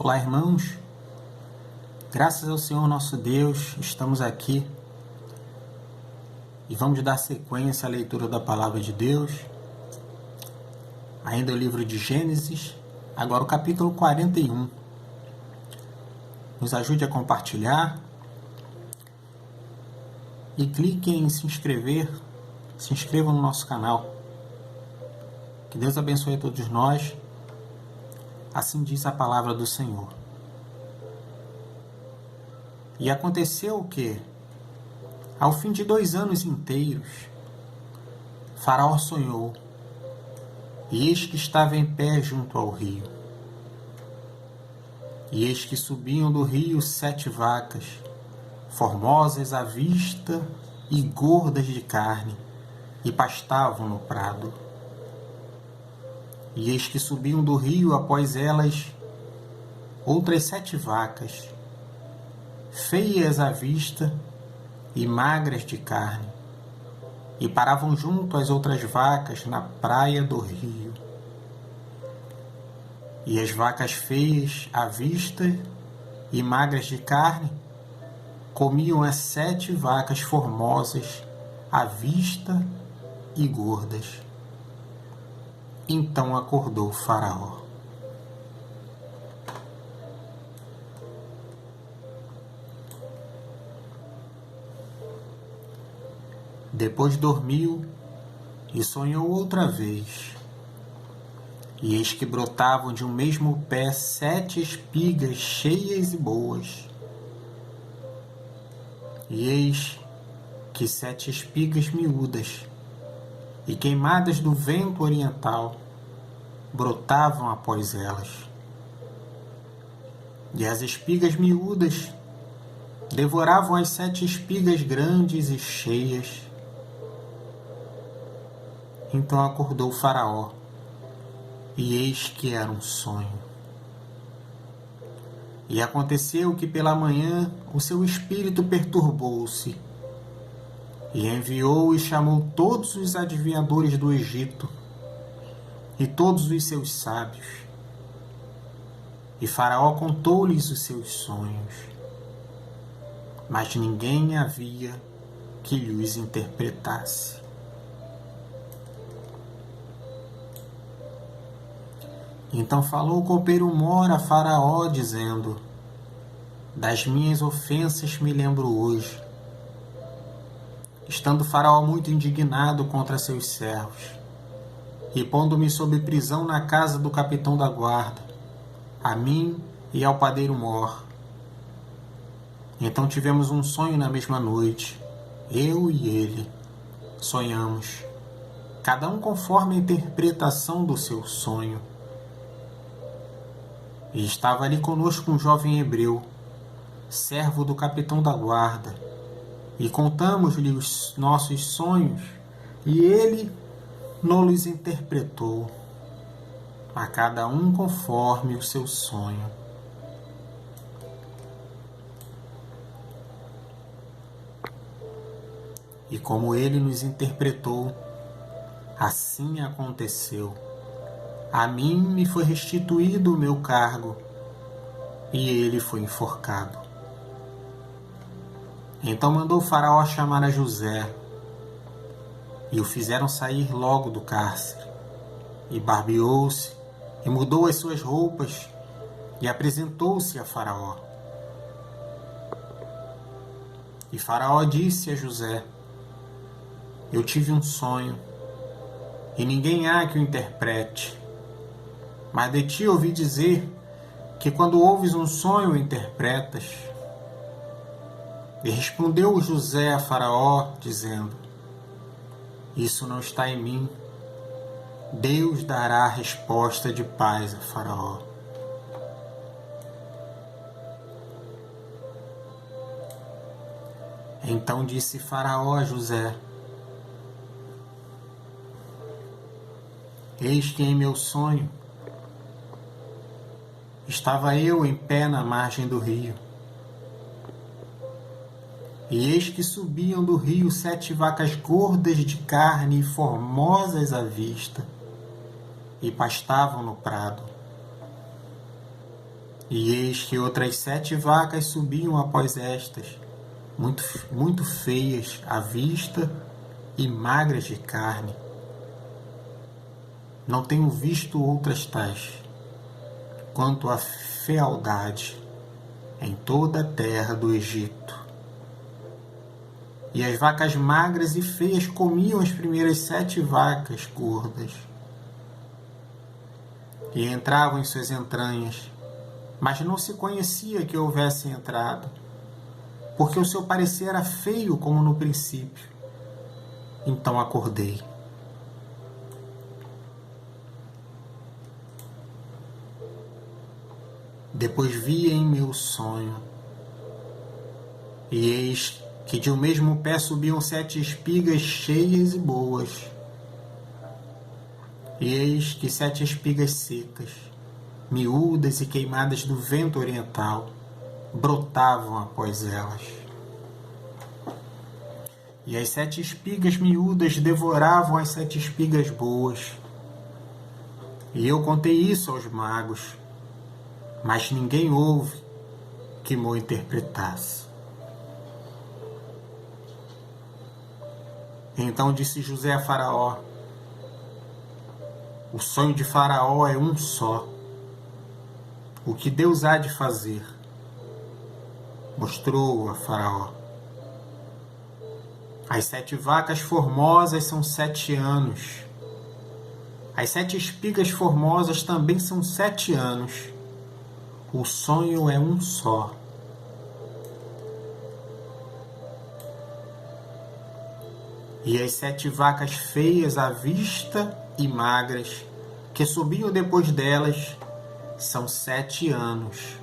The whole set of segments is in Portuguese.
Olá, irmãos. Graças ao Senhor nosso Deus, estamos aqui e vamos dar sequência à leitura da Palavra de Deus. Ainda o livro de Gênesis, agora o capítulo 41. Nos ajude a compartilhar e clique em se inscrever. Se inscreva no nosso canal. Que Deus abençoe a todos nós. Assim diz a palavra do Senhor. E aconteceu que, ao fim de 2 anos inteiros, Faraó sonhou, e eis que estava em pé junto ao rio. E eis que subiam do rio 7 vacas, formosas à vista e gordas de carne, e pastavam no prado. E eis que subiam do rio após elas outras 7 vacas, feias à vista e magras de carne, e paravam junto às outras vacas na praia do rio. E as vacas feias à vista e magras de carne comiam as 7 vacas formosas à vista e gordas. Então acordou Faraó. Depois dormiu e sonhou outra vez. E eis que brotavam de um mesmo pé 7 espigas cheias e boas. E eis que 7 espigas miúdas e queimadas do vento oriental brotavam após elas. E as espigas miúdas devoravam as 7 espigas grandes e cheias. Então acordou Faraó, e eis que era um sonho. E aconteceu que pela manhã o seu espírito perturbou-se, e enviou e chamou todos os adivinhadores do Egito, e todos os seus sábios. E Faraó contou-lhes os seus sonhos, mas ninguém havia que lhes interpretasse. Então falou o copeiro Mor a Faraó, dizendo: das minhas ofensas me lembro hoje. Estando Faraó muito indignado contra seus servos, e pondo-me sob prisão na casa do capitão da guarda, a mim e ao padeiro Mor. Então tivemos um sonho na mesma noite, eu e ele. Sonhamos, cada um conforme a interpretação do seu sonho. E estava ali conosco um jovem hebreu, servo do capitão da guarda, e contamos-lhe os nossos sonhos, e ele nos interpretou, a cada um conforme o seu sonho. E como ele nos interpretou, assim aconteceu. A mim me foi restituído o meu cargo, e ele foi enforcado. Então mandou Faraó chamar a José, e o fizeram sair logo do cárcere, e barbeou-se, e mudou as suas roupas, e apresentou-se a Faraó. E Faraó disse a José: eu tive um sonho, e ninguém há que o interprete. Mas de ti ouvi dizer que quando ouves um sonho, o interpretas. E respondeu José a Faraó, dizendo: isso não está em mim. Deus dará a resposta de paz a Faraó. Então disse Faraó a José: eis que em meu sonho estava eu em pé na margem do rio. E eis que subiam do rio 7 vacas gordas de carne e formosas à vista, e pastavam no prado. E eis que outras 7 vacas subiam após estas, muito feias à vista e magras de carne. Não tenho visto outras tais, quanto à fealdade em toda a terra do Egito. E as vacas magras e feias comiam as primeiras 7 vacas gordas, e entravam em suas entranhas, mas não se conhecia que houvessem entrado, porque o seu parecer era feio como no princípio. Então acordei. Depois vi em meu sonho, e eis que de um mesmo pé subiam 7 espigas cheias e boas, e eis que 7 espigas secas, miúdas e queimadas do vento oriental, brotavam após elas. E as 7 espigas miúdas devoravam as 7 espigas boas. E eu contei isso aos magos, mas ninguém houve que mo interpretasse. Então disse José a Faraó: o sonho de Faraó é um só. O que Deus há de fazer? Mostrou a Faraó. As 7 vacas formosas são 7 anos. As 7 espigas formosas também são 7 anos. O sonho é um só. E as 7 vacas feias à vista e magras, que subiam depois delas, são 7 anos.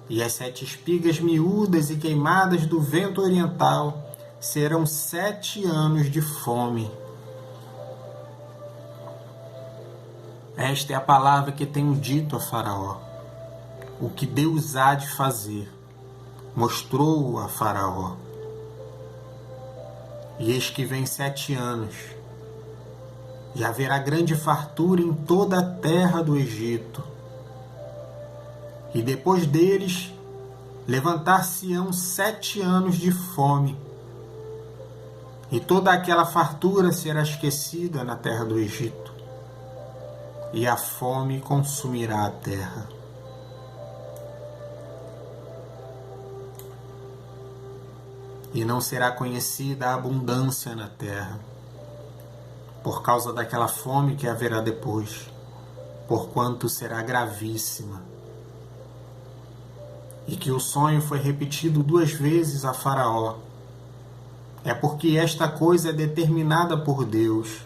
E as 7 espigas miúdas e queimadas do vento oriental serão 7 anos de fome. Esta é a palavra que tenho dito a Faraó. O que Deus há de fazer, mostrou a Faraó. E eis que vem 7 anos, e haverá grande fartura em toda a terra do Egito. E depois deles, levantar-se-ão 7 anos de fome, e toda aquela fartura será esquecida na terra do Egito, e a fome consumirá a terra. E não será conhecida a abundância na terra, por causa daquela fome que haverá depois, porquanto será gravíssima. E que o sonho foi repetido 2 vezes a Faraó, é porque esta coisa é determinada por Deus,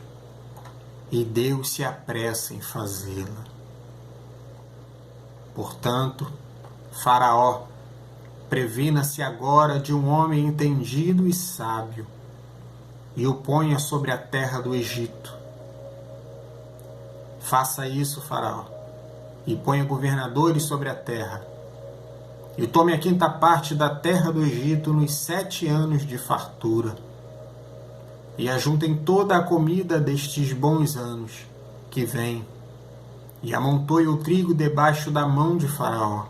e Deus se apressa em fazê-la. Portanto, Faraó, previna-se agora de um homem entendido e sábio, e o ponha sobre a terra do Egito. Faça isso, Faraó, e ponha governadores sobre a terra, e tome a 5ª parte da terra do Egito nos 7 anos de fartura, e ajuntem toda a comida destes bons anos que vêm, e amontoe o trigo debaixo da mão de Faraó,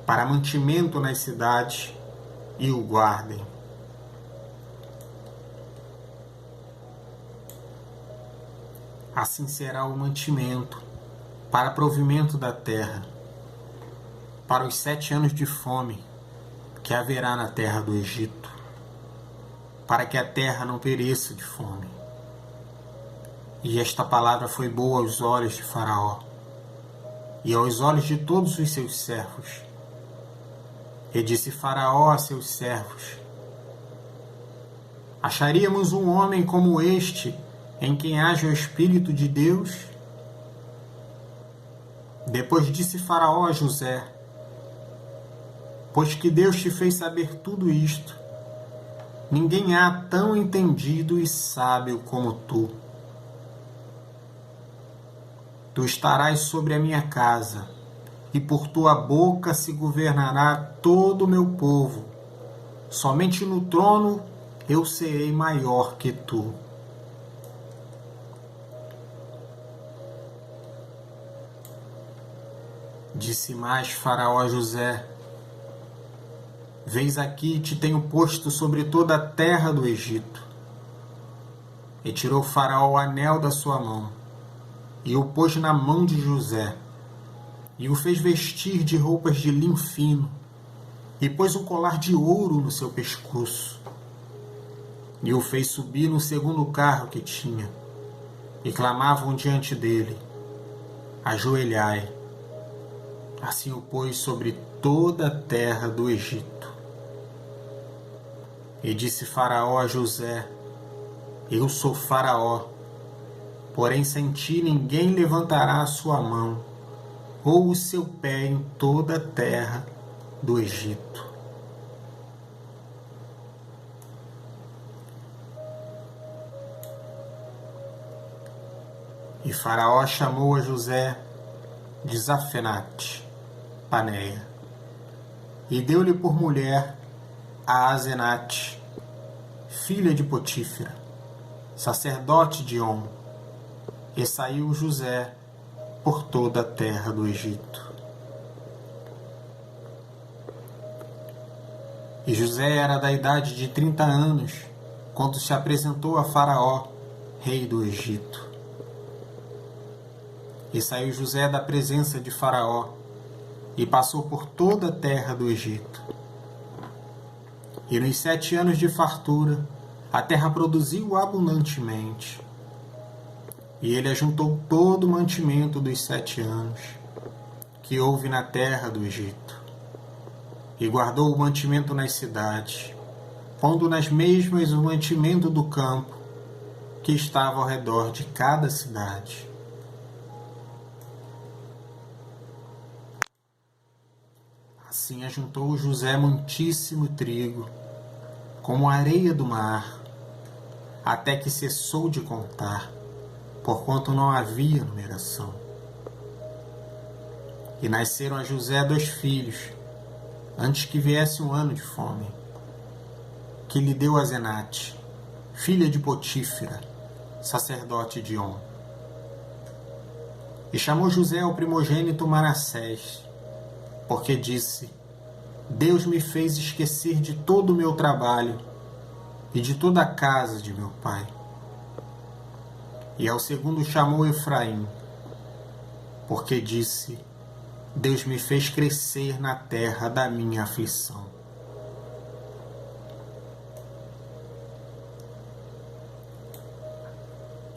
para mantimento nas cidades, e o guardem. Assim será o mantimento para provimento da terra, para os 7 anos de fome que haverá na terra do Egito, para que a terra não pereça de fome. E esta palavra foi boa aos olhos de Faraó e aos olhos de todos os seus servos. E disse Faraó a seus servos: acharíamos um homem como este, em quem haja o Espírito de Deus? Depois disse Faraó a José: pois que Deus te fez saber tudo isto, ninguém há tão entendido e sábio como tu. Tu estarás sobre a minha casa, e por tua boca se governará todo o meu povo. Somente no trono eu serei maior que tu. Disse mais Faraó a José: Vês aqui, te tenho posto sobre toda a terra do Egito. E tirou Faraó o anel da sua mão, e o pôs na mão de José, e o fez vestir de roupas de linho fino, e pôs um colar de ouro no seu pescoço, e o fez subir no segundo carro que tinha, e clamavam diante dele: Ajoelhai. Assim o pôs sobre toda a terra do Egito. E disse Faraó a José: Eu sou Faraó, porém sem ti ninguém levantará a sua mão ou o seu pé em toda a terra do Egito. E Faraó chamou a José de Zafenate Paneia, e deu-lhe por mulher a Asenate, filha de Potífera, sacerdote de On, e saiu José por toda a terra do Egito. E José era da idade de 30 anos, quando se apresentou a Faraó, rei do Egito. E saiu José da presença de Faraó, e passou por toda a terra do Egito. E nos 7 anos de fartura, a terra produziu abundantemente. E ele ajuntou todo o mantimento dos 7 anos que houve na terra do Egito, e guardou o mantimento nas cidades, pondo nas mesmas o mantimento do campo que estava ao redor de cada cidade. Assim ajuntou José muitíssimo trigo, como a areia do mar, até que cessou de contar, porquanto não havia numeração. E nasceram a José 2 filhos, antes que viesse um ano de fome, que lhe deu Asenate, filha de Potífera, sacerdote de On. E chamou José o primogênito Manassés, porque disse: Deus me fez esquecer de todo o meu trabalho e de toda a casa de meu pai. E ao segundo chamou Efraim, porque disse: Deus me fez crescer na terra da minha aflição.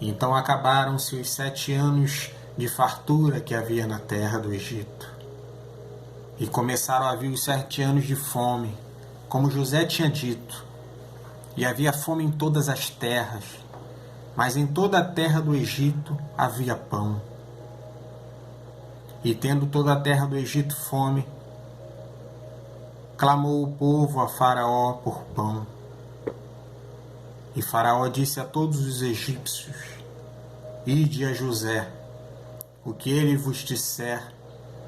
E então acabaram-se os 7 anos de fartura que havia na terra do Egito. E começaram a vir os 7 anos de fome, como José tinha dito. E havia fome em todas as terras, mas em toda a terra do Egito havia pão. E tendo toda a terra do Egito fome, clamou o povo a Faraó por pão. E Faraó disse a todos os egípcios: Ide a José, o que ele vos disser,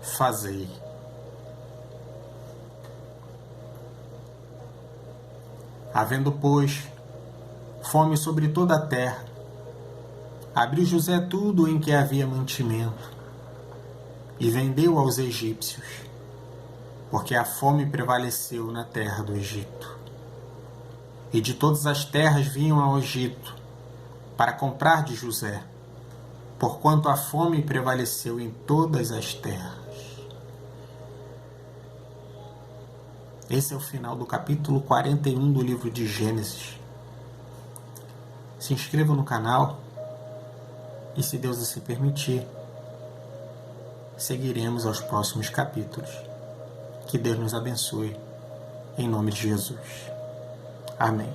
fazei. Havendo, pois, fome sobre toda a terra, abriu José tudo em que havia mantimento, e vendeu aos egípcios, porque a fome prevaleceu na terra do Egito. E de todas as terras vinham ao Egito, para comprar de José, porquanto a fome prevaleceu em todas as terras. Esse é o final do capítulo 41 do livro de Gênesis. Se inscreva no canal e, se Deus assim permitir, seguiremos aos próximos capítulos. Que Deus nos abençoe, em nome de Jesus. Amém.